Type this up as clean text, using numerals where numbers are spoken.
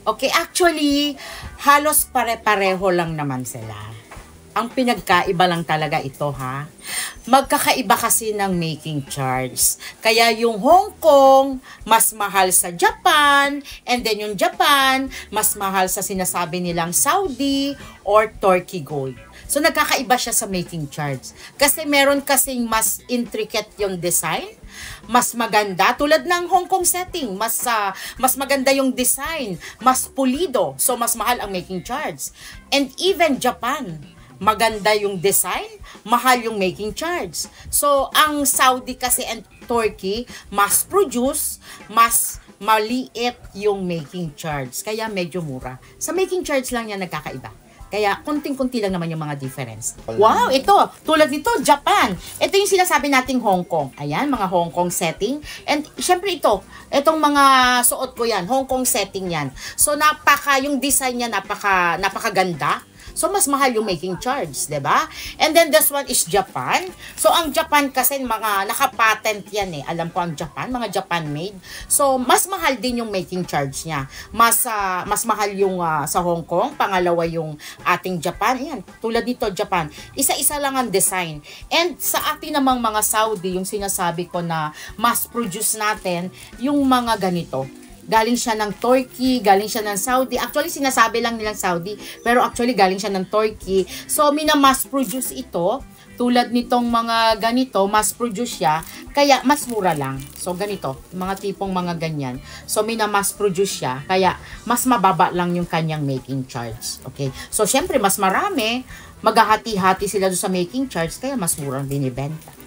Okay, actually, halos pare-pareho lang naman sila. Ang pinagkaiba lang talaga ito, ha? Magkakaiba kasi ng making charge. Kaya yung Hong Kong, mas mahal sa Japan, and then yung Japan, mas mahal sa sinasabi nilang Saudi or Turkey gold. So, nagkakaiba siya sa making charge. Kasi meron kasing mas intricate yung design, mas maganda. Tulad ng Hong Kong setting, mas maganda yung design, mas pulido. So, mas mahal ang making charge. And even Japan, maganda yung design, mahal yung making charge. So, ang Saudi kasi and Turkey, mas produce, mas maliit yung making charge. Kaya medyo mura. Sa making charge lang yan nagkakaiba. Kaya, kunting-kunti lang naman yung mga difference. Wow, ito. Tulad nito, Japan. Ito yung sinasabi nating Hong Kong. Ayan, mga Hong Kong setting. And, syempre itong mga suot ko yan, Hong Kong setting yan. So, yung design niya, napakaganda. So, mas mahal yung making charge, diba? And then, this one is Japan. So, ang Japan kasi, mga nakapatent yan eh. Alam ko ang Japan, mga Japan-made. So, mas mahal din yung making charge niya. Mas mahal yung sa Hong Kong. Pangalawa yung ating Japan. Ayan, tulad nito, Japan. Isa-isa lang ang design. And sa ating namang mga Saudi, yung sinasabi ko na mass produce natin, yung mga ganito. Galing siya ng Turkey, galing siya ng Saudi. Actually, sinasabi lang nilang Saudi, pero actually galing siya ng Turkey. So, minamass produce ito. Tulad nitong mga ganito, mass produce siya, kaya mas mura lang. So, ganito, mga tipong mga ganyan. So, minamass produce siya, kaya mas mababa lang yung kanyang making charge. Okay? So, syempre, mas marami, maghahati-hati sila doon sa making charge, kaya mas murang binibenta.